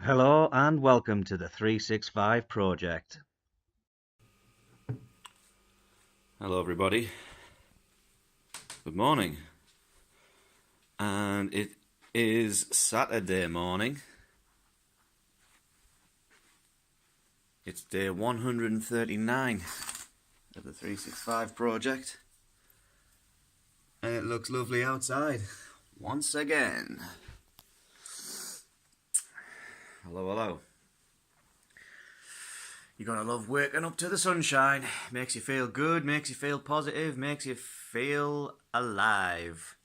Hello and welcome to the 365 project. Hello everybody, good morning, and it is Saturday morning. It's day 139 of the 365 project, and it looks lovely outside once again. Hello. You gotta love waking up to the sunshine. Makes you feel good, makes you feel positive, makes you feel alive.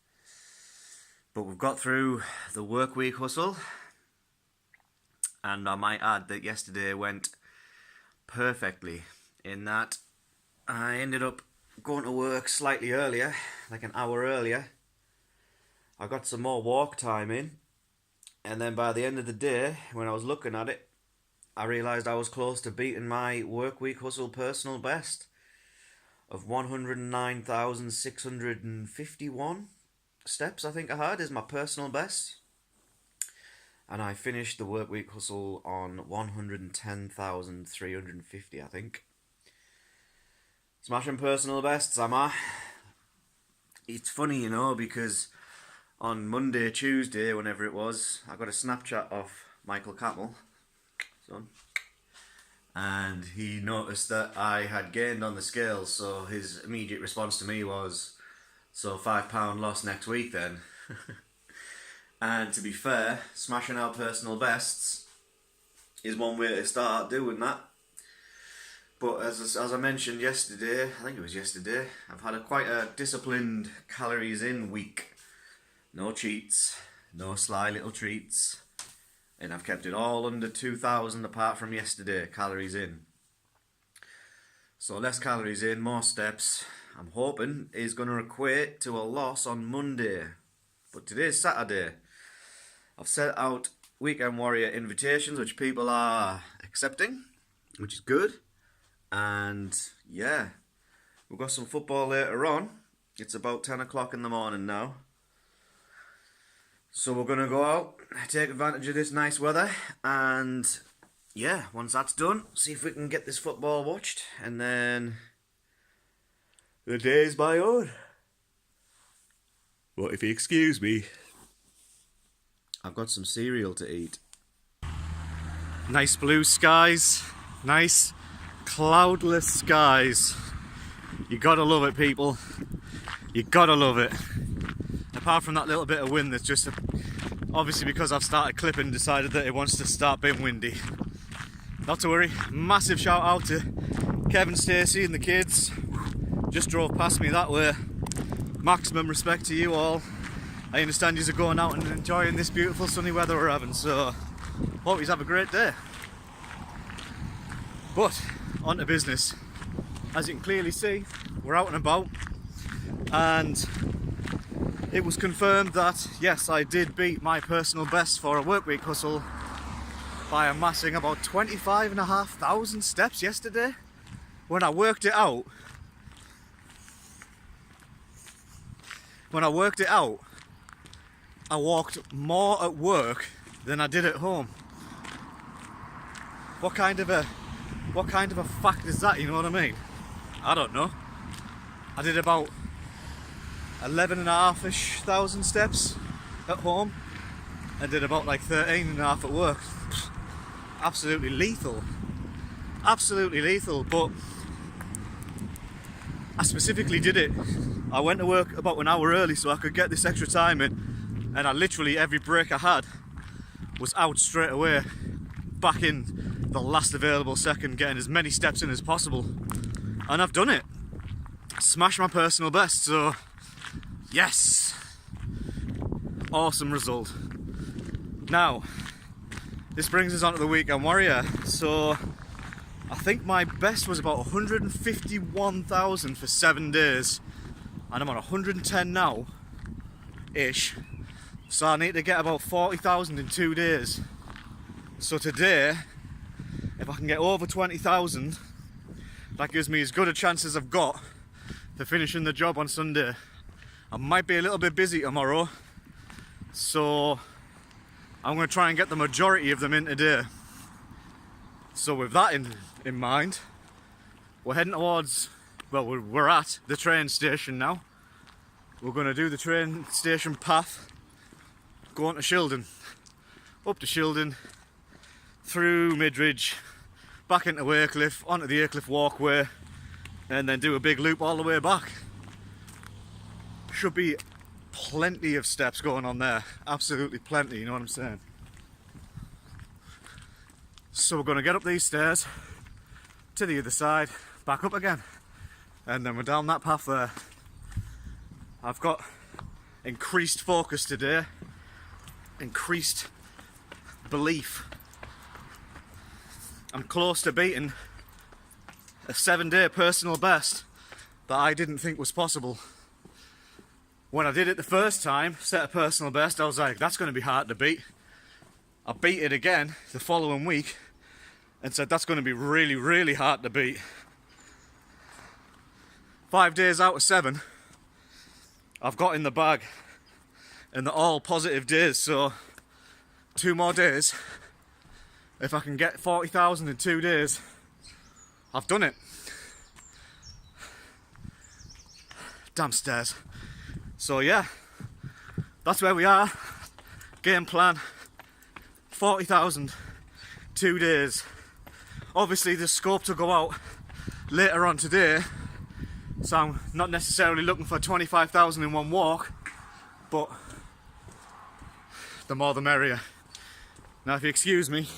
But we've got through the work week hustle, and I might add that yesterday went perfectly in that I ended up going to work slightly earlier, like an hour earlier. I got some more walk time in, and then by the end of the day, when I was looking at it, I realised I was close to beating my work week hustle personal best of 109,651 steps. I think I had is my personal best, and I finished the work week hustle on 110,350. I think. Smashing personal bests, am I? It's funny, because on Monday, Tuesday, whenever it was, I got a Snapchat of Michael Campbell, and he noticed that I had gained on the scales, so his immediate response to me was, so £5 loss next week then. And to be fair, smashing our personal bests is one way to start doing that. But as I mentioned yesterday, I think it was yesterday, I've had quite a disciplined calories in week. No cheats, no sly little treats. And I've kept it all under 2,000 apart from yesterday, calories in. So less calories in, more steps, I'm hoping, is going to equate to a loss on Monday. But today's Saturday. I've sent out Weekend Warrior invitations, which people are accepting, which is good. And yeah, we've got some football later on. It's about 10 o'clock in the morning now. So we're going to go out, take advantage of this nice weather, and yeah, once that's done, see if we can get this football watched, and then the day's my own. Well, if you excuse me, I've got some cereal to eat. Nice blue skies, nice cloudless skies. You gotta love it, people. You gotta love it. Apart from that little bit of wind that's just obviously because I've started clipping decided that it wants to start being windy. Not to worry, massive shout out to Kevin, Stacey and the kids. Just drove past me that way. Maximum respect to you all. I understand you're going out and enjoying this beautiful sunny weather we're having, so hope you have a great day. But on to business. As you can clearly see, we're out and about, and it was confirmed that, yes, I did beat my personal best for a work week hustle by amassing about 25,500 steps yesterday. When I worked it out, I walked more at work than I did at home. What kind of a fact is that, you know what I mean? I don't know. I did about 11,500-ish steps at home and did about like 13.5 at work. Absolutely lethal, but I specifically did it. I went to work about an hour early so I could get this extra time in, and I literally, every break I had was out straight away, back in the last available second, getting as many steps in as possible, and I've done it. Smashed my personal best, so yes, awesome result. Now, this brings us on to the Weekend Warrior. So I think my best was about 151,000 for 7 days, and I'm on 110 now, ish. So I need to get about 40,000 in 2 days. So today, if I can get over 20,000, that gives me as good a chance as I've got for finishing the job on Sunday. I might be a little bit busy tomorrow, so I'm going to try and get the majority of them in today. So with that in mind, we're heading towards, well, we're at the train station now. We're going to do the train station path, going to Shildon, up to Shildon, through Midridge, back into Aycliffe, onto the Aycliffe walkway, and then do a big loop all the way back. Should be plenty of steps going on there, absolutely plenty, you know what I'm saying? So we're going to get up these stairs to the other side, back up again, and then we're down that path there. I've got increased focus today, increased belief. I'm close to beating a 7-day personal best that I didn't think was possible. When I did it the first time, set a personal best, I was like, that's going to be hard to beat. I beat it again the following week and said that's going to be really, really hard to beat. 5 days out of 7, I've got in the bag, and they're all positive days, so 2 more days. If I can get 40,000 in 2 days, I've done it. Damn stairs. So yeah, that's where we are. Game plan, 40,000, 2 days. Obviously there's scope to go out later on today, so I'm not necessarily looking for 25,000 in one walk, but the more the merrier. Now if you excuse me,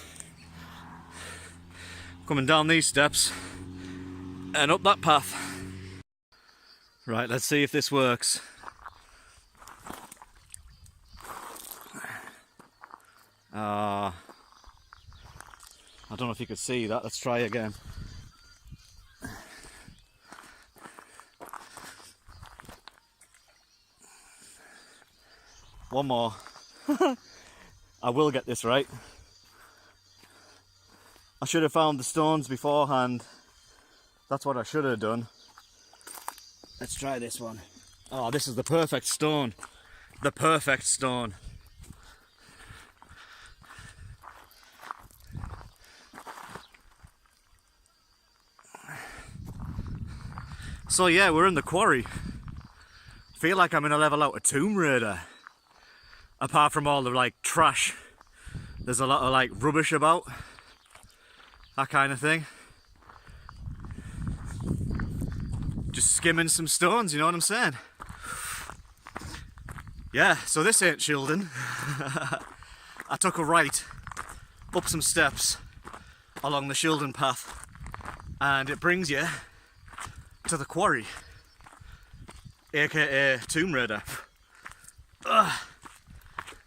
coming down these steps and up that path. Right, let's see if this works. I don't know if you could see that. Let's try again. One more. I will get this right. I should have found the stones beforehand. That's what I should have done. Let's try this one. Oh, this is the perfect stone. The perfect stone. So yeah, we're in the quarry. Feel like I'm in a level out of Tomb Raider. Apart from all the like trash, there's a lot of like rubbish about. That kind of thing. Just skimming some stones, you know what I'm saying? Yeah, so this ain't Shildon. I took a right up some steps along the Shildon path, and it brings you to the quarry, aka Tomb Raider. Ugh.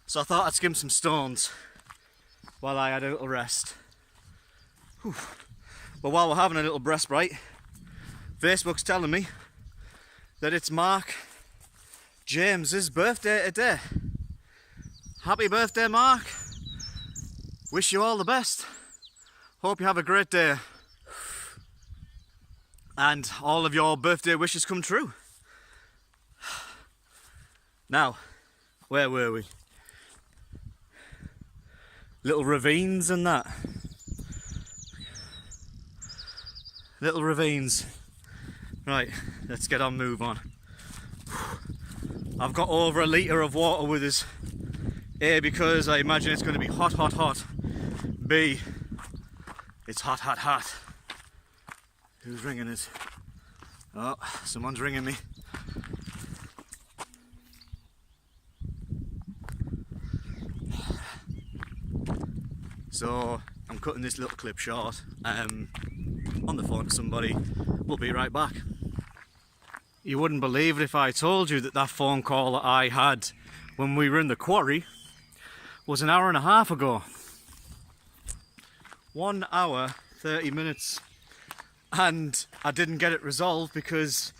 So I thought I'd skim some stones while I had a little rest. Whew. But while we're having a little respite, Facebook's telling me that it's Mark James's birthday today. Happy birthday, Mark. Wish you all the best. Hope you have a great day. And all of your birthday wishes come true. Now, where were we? Little ravines and that. Little ravines. Right, let's get on, move on. I've got over a litre of water with us. A, because I imagine it's going to be hot, hot, hot. B, it's hot, hot, hot. Who's ringing us? Oh, someone's ringing me. So, I'm cutting this little clip short. On the phone to somebody. We'll be right back. You wouldn't believe it if I told you that phone call that I had when we were in the quarry was an hour and a half ago. 1 hour, 30 minutes. And I didn't get it resolved because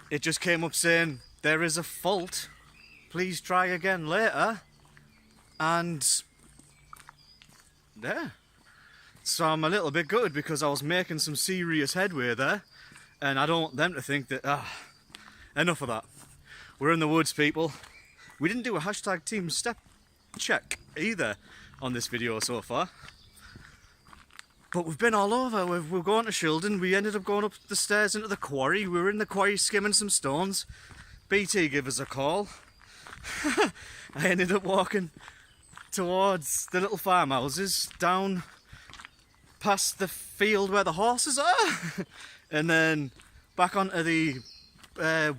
it just came up saying, there is a fault, please try again later. And there. So I'm a little bit gutted because I was making some serious headway there, and I don't want them to think that, enough of that. We're in the woods, people. We didn't do a hashtag team step check either on this video so far. But we've been all over. We're going to Shildon. We ended up going up the stairs into the quarry. We were in the quarry skimming some stones. BT gave us a call. I ended up walking towards the little farmhouses, down past the field where the horses are, and then back onto the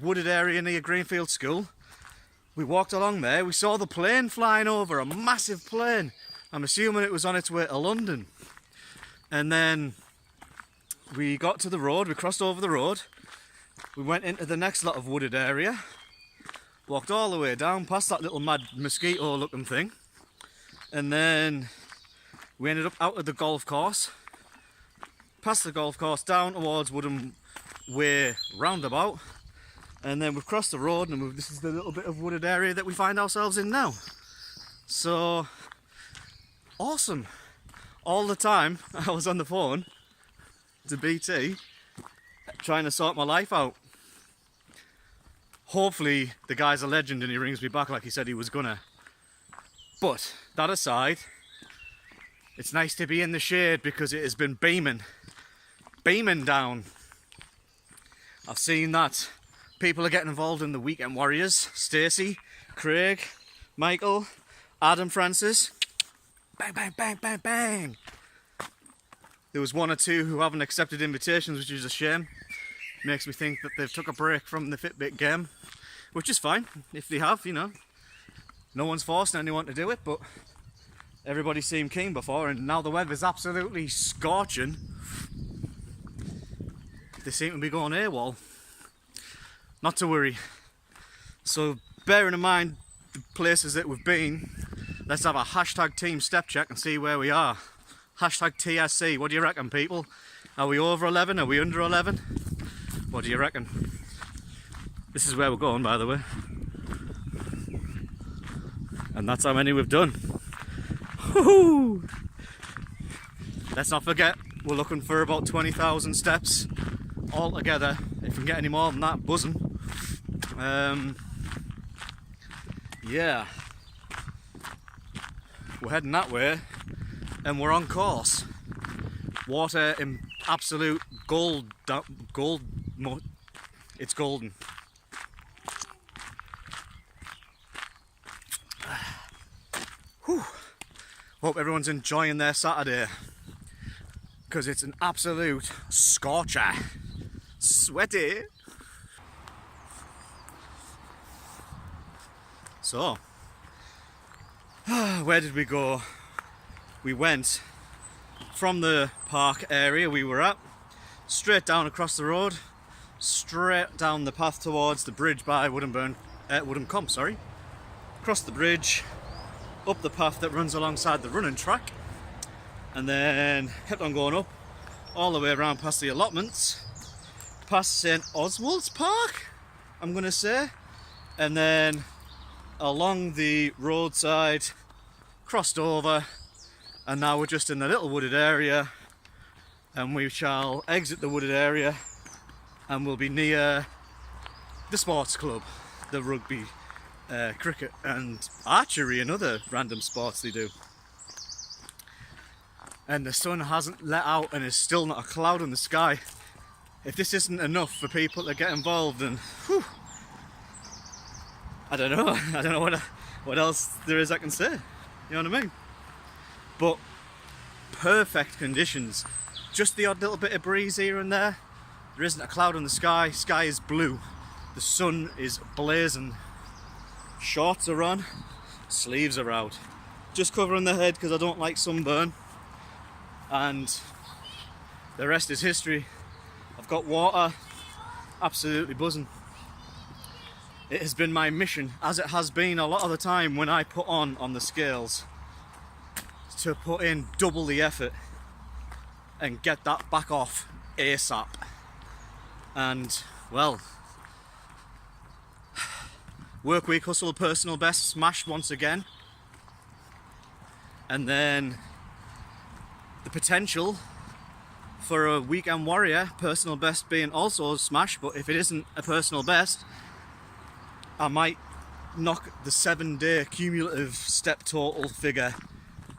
wooded area near Greenfield School. We walked along there. We saw the plane flying over, a massive plane. I'm assuming it was on its way to London. And then we got to the road, we crossed over the road, we went into the next lot of wooded area, walked all the way down past that little mad mosquito looking thing, and then we ended up out of the golf course, past the golf course, down towards Woodham Way roundabout, and then we've crossed the road and this is the little bit of wooded area that we find ourselves in now. So, awesome. All the time I was on the phone to BT trying to sort my life out. Hopefully the guy's a legend and he rings me back like he said he was gonna. But that aside, it's nice to be in the shade because it has been beaming down. I've seen that people are getting involved in the Weekend Warriors. Stacey, Craig, Michael, Adam Francis. Bang, bang, bang, bang, bang. There was one or two who haven't accepted invitations, which is a shame. Makes me think that they've took a break from the Fitbit game, which is fine if they have, you know. No one's forcing anyone to do it, but everybody seemed keen before, and now the weather's absolutely scorching. They seem to be going AWOL. Not to worry. So bearing in mind the places that we've been, let's have a hashtag team step check and see where we are. Hashtag TSC. What do you reckon, people? Are we over 11? Are we under 11? What do you reckon? This is where we're going, by the way. And that's how many we've done. Woohoo! Let's not forget, we're looking for about 20,000 steps altogether. If we can get any more than that, buzzing. Yeah. We're heading that way and we're on course. Water in absolute it's golden. Whew. Hope everyone's enjoying their Saturday because it's an absolute scorcher. Sweaty. So, where did we go? We went from the park area we were at, straight down across the road, straight down the path towards the bridge by Woodham Comp, across the bridge, up the path that runs alongside the running track, and then kept on going up, all the way around past the allotments, past St Oswald's Park, I'm going to say, and then along the roadside, crossed over, and now we're just in the little wooded area, and we shall exit the wooded area and we'll be near the sports club, the rugby, cricket and archery and other random sports they do. And the sun hasn't let out and there's still not a cloud in the sky. If this isn't enough for people to get involved, and whew, I don't know what else there is I can say, you know what I mean? But perfect conditions, just the odd little bit of breeze here and there. There isn't a cloud in the sky, sky is blue, the sun is blazing, shorts are on, sleeves are out, just covering the head because I don't like sunburn, and the rest is history. I've got water, absolutely buzzing. It has been my mission, as it has been a lot of the time when I put on the scales, to put in double the effort and get that back off ASAP. And well, work week hustle personal best smashed once again, and then the potential for a weekend warrior personal best being also smashed. But if it isn't a personal best, I might knock the 7-day cumulative step total figure,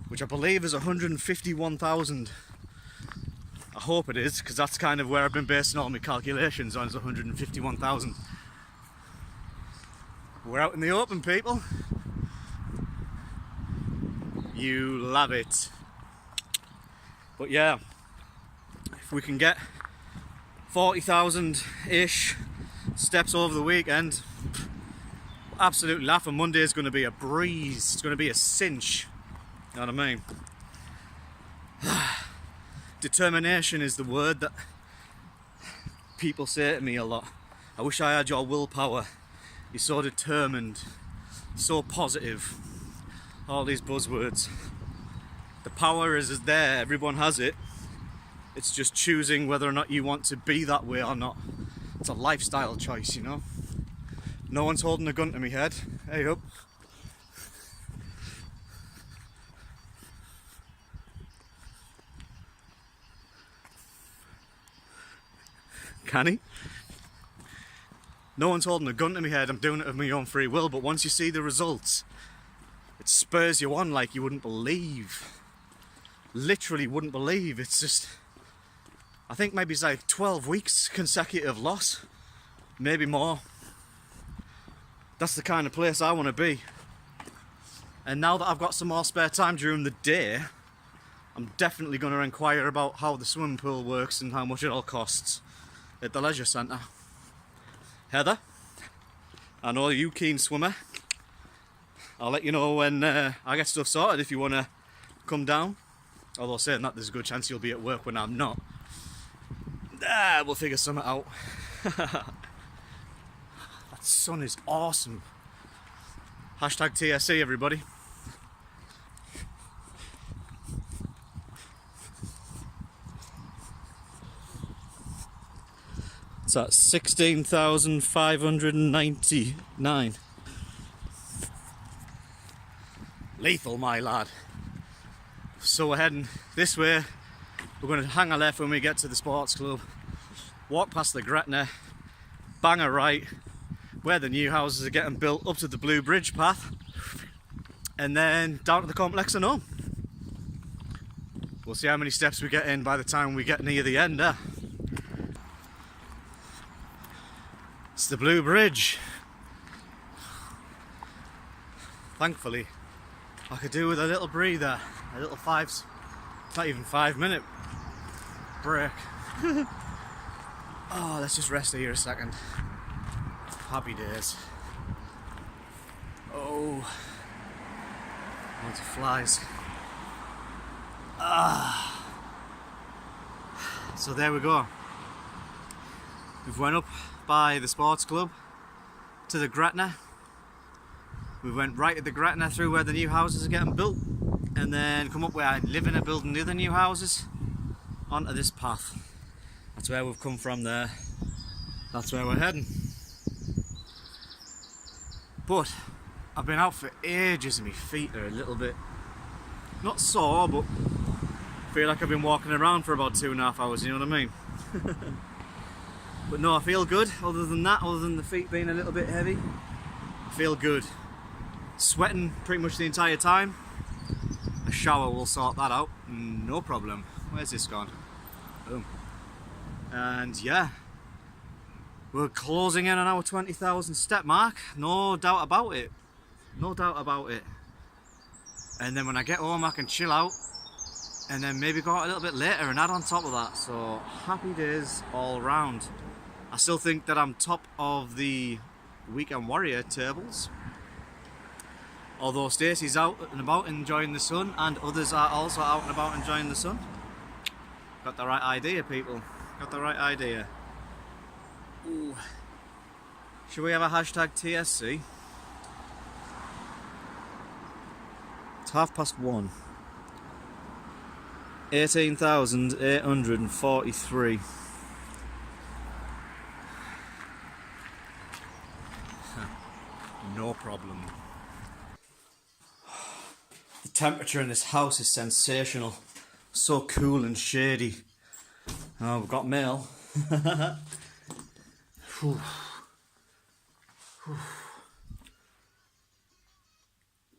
which I believe is 151,000. I hope it is, because that's kind of where I've been basing all my calculations on, is 151,000. We're out in the open, people. You love it. But yeah, if we can get 40,000-ish steps over the weekend, absolutely laughing. Monday is going to be a breeze. It's going to be a cinch. You know what I mean? Determination is the word that people say to me a lot. I wish I had your willpower. You're so determined, so positive. All these buzzwords. The power is there, everyone has it. It's just choosing whether or not you want to be that way or not. It's a lifestyle choice, you know? No one's holding a gun to me head. Hey up. Can he? No one's holding a gun to me head. I'm doing it of my own free will, but once you see the results, it spurs you on like you wouldn't believe. Literally wouldn't believe. It's just, I think maybe it's like 12 weeks consecutive loss, maybe more. That's the kind of place I want to be. And now that I've got some more spare time during the day, I'm definitely going to inquire about how the swimming pool works and how much it all costs at the leisure centre. Heather, I know you keen swimmer. I'll let you know when I get stuff sorted if you want to come down. Although saying that, there's a good chance you'll be at work when I'm not. We'll figure something out. That sun is awesome. Hashtag TSC, everybody. It's at 16,599. Lethal, my lad. So we're heading this way. We're going to hang a left when we get to the sports club, walk past the Gretna, bang a right where the new houses are getting built up to the Blue Bridge path, and then down to the complex and home. We'll see how many steps we get in by the time we get near the end. It's the Blue Bridge. Thankfully, I could do with a little breather, a little it's not even 5-minute break. Oh, let's just rest here a second. Happy days. Oh, lots of flies. So there we go. We've went up by the sports club to the Gretna. We went right at the Gretna through where the new houses are getting built, and then come up where I live in a building the other new houses onto this path. That's where we've come from there. That's where we're heading. But I've been out for ages and my feet are a little bit, not sore, but I feel like I've been walking around for about 2.5 hours, you know what I mean? But no, I feel good. Other than that, other than the feet being a little bit heavy, I feel good. Sweating pretty much the entire time. A shower will sort that out, no problem. Where's this gone? Boom. And yeah, we're closing in on our 20,000 step mark, no doubt about it. No doubt about it. And then when I get home I can chill out and then maybe go out a little bit later and add on top of that. So happy days all round. I still think that I'm top of the Weekend Warrior tables. Although Stacey's out and about enjoying the sun, and others are also out and about enjoying the sun. Got the right idea, people. Got the right idea. Ooh. Should we have a hashtag TSC? It's 1:30. 18,843. No problem. The temperature in this house is sensational. So cool and shady. Oh, we've got mail. Whew. Whew.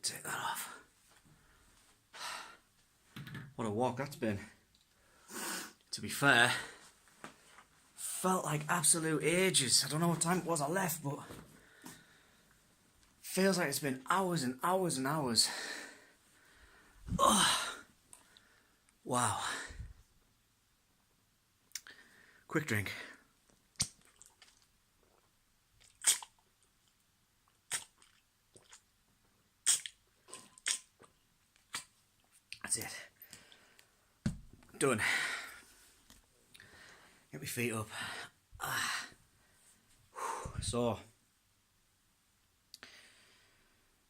Take that off. What a walk that's been. To be fair, felt like absolute ages. I don't know what time it was I left, but feels like it's been hours and hours and hours. Oh, wow. Quick drink. That's it. Done. Get my feet up. So,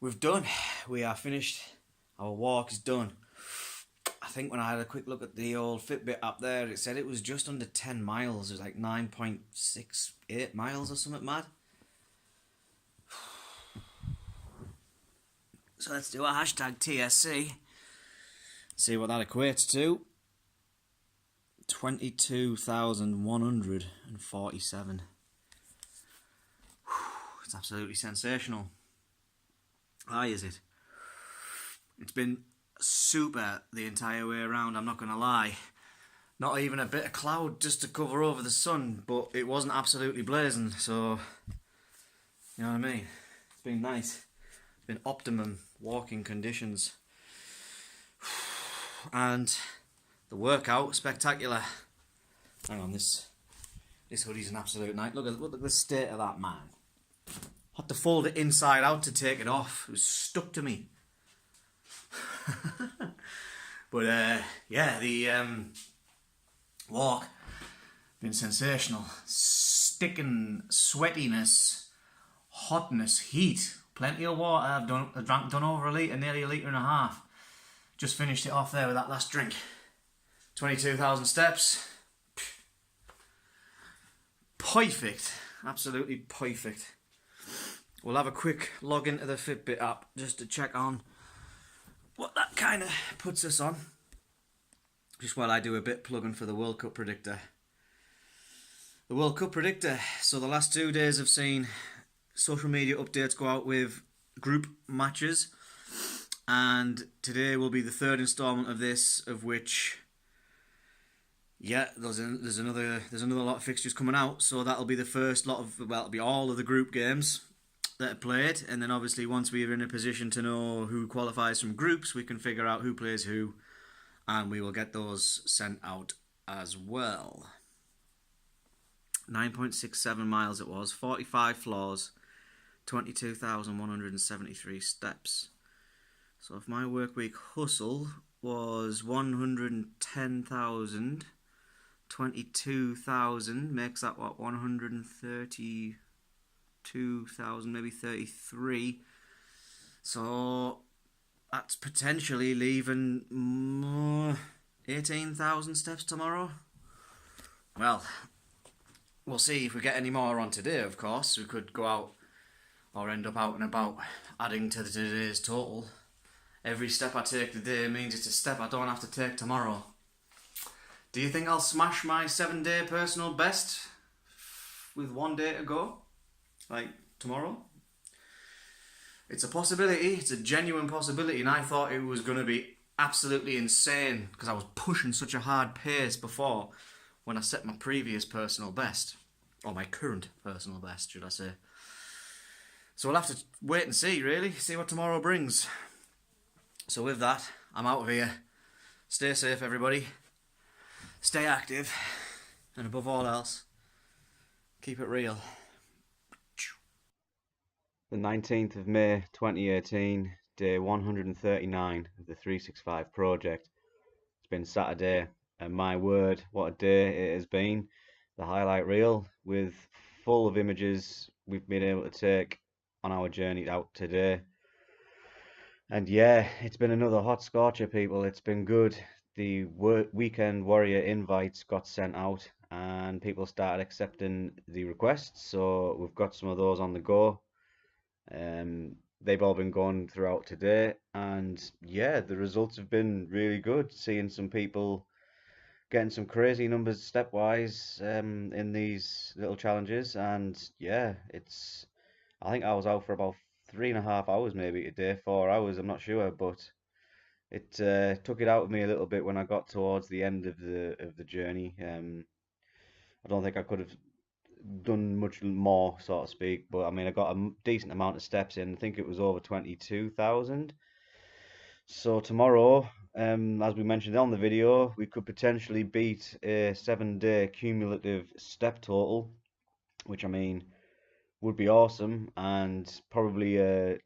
we've done. We are finished. Our walk is done. I think when I had a quick look at the old Fitbit app there, it said it was just under 10 miles. It was like 9.68 miles or something mad. So let's do a hashtag TSC. See what that equates to. 22,147. It's absolutely sensational. Aye, is it? It's been super the entire way around, I'm not going to lie. Not even a bit of cloud just to cover over the sun, but it wasn't absolutely blazing, so you know what I mean? It's been nice. It's been optimum walking conditions. And the workout, spectacular. Hang on, this hoodie's an absolute night. Look at the state of that, man. Had to fold it inside out to take it off. It was stuck to me. But yeah, the walk been sensational. Sticking sweatiness, hotness, heat. Plenty of water. I've done over a litre, nearly a litre and a half. Just finished it off there with that last drink. 22,000 steps. Perfect. Absolutely perfect. We'll have a quick log into the Fitbit app just to check on what that kind of puts us on. Just while I do a bit plugging for the World Cup predictor. The World Cup predictor. So the last 2 days have seen social media updates go out with group matches. And today will be the third instalment of this, of which, yeah, there's another lot of fixtures coming out. So that'll be the first lot of, well, it'll be all of the group games that are played, and then obviously once we're in a position to know who qualifies from groups, we can figure out who plays who, and we will get those sent out as well. 9.67 miles it was, 45 floors, 22,173 steps. So if my work week hustle was 110,000, 22,000 makes that what, 132,000, maybe 33. So that's potentially leaving 18,000 steps tomorrow. Well, we'll see if we get any more on today, of course. We could go out or end up out and about, adding to today's total. Every step I take today means it's a step I don't have to take tomorrow. Do you think I'll smash my 7-day personal best with 1 day to go? Like tomorrow? It's a possibility. It's a genuine possibility, and I thought it was going to be absolutely insane because I was pushing such a hard pace before when I set my previous personal best. Or my current personal best, should I say. So we'll have to wait and see, really. See what tomorrow brings. So with that, I'm out of here. Stay safe, everybody. Stay active. And above all else, keep it real. The 19th of May 2018, day 139 of the 365 project. It's been Saturday, and my word, what a day it has been. The highlight reel with full of images we've been able to take on our journey out today. And yeah, it's been another hot scorcher, people. It's been good. The weekend warrior invites got sent out and people started accepting the requests, so we've got some of those on the go. They've all been going throughout today, and yeah, the results have been really good. Seeing some people getting some crazy numbers stepwise in these little challenges, and yeah, I think I was out for about 3.5 hours maybe today, 4 hours, I'm not sure, but it took it out of me a little bit when I got towards the end of the journey. I don't think I could have done much more, so to speak, but I mean, I got a decent amount of steps in. I think it was over 22,000. So tomorrow, as we mentioned on the video, we could potentially beat a 7-day cumulative step total, which I mean would be awesome and probably a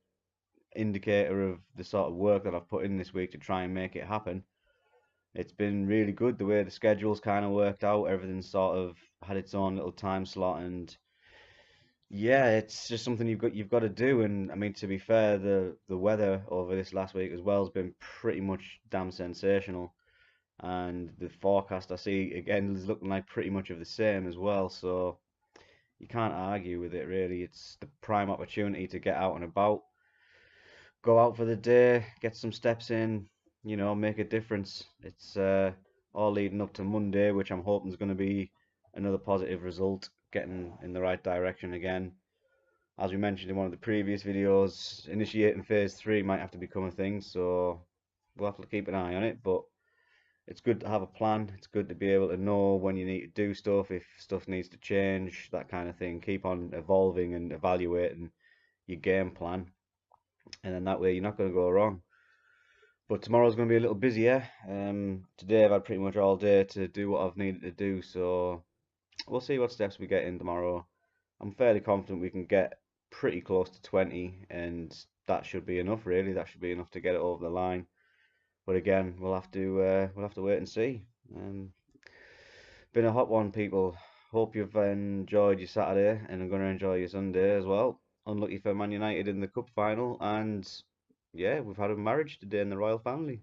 indicator of the sort of work that I've put in this week to try and make it happen. It's been really good the way the schedule's kind of worked out. Everything's sort of had its own little time slot, and yeah, it's just something you've got to do. And I mean, to be fair, the weather over this last week as well has been pretty much damn sensational. And the forecast I see again is looking like pretty much of the same as well. So you can't argue with it really. It's the prime opportunity to get out and about, go out for the day, get some steps in, make a difference. It's all leading up to Monday, which I'm hoping is going to be another positive result, getting in the right direction again. As we mentioned in one of the previous videos, initiating phase 3 might have to become a thing, so we'll have to keep an eye on it. But it's good to have a plan. It's good to be able to know when you need to do stuff, if stuff needs to change, that kind of thing. Keep on evolving and evaluating your game plan, and then that way you're not going to go wrong. But tomorrow's going to be a little busier. Today I've had pretty much all day to do what I've needed to do, so we'll see what steps we get in tomorrow. I'm fairly confident we can get pretty close to 20, and that should be enough, really. That should be enough to get it over the line. But again, we'll have to wait and see. Been a hot one, people. Hope you've enjoyed your Saturday, and I'm going to enjoy your Sunday as well. Unlucky for Man United in the cup final, and yeah, we've had a marriage today in the royal family.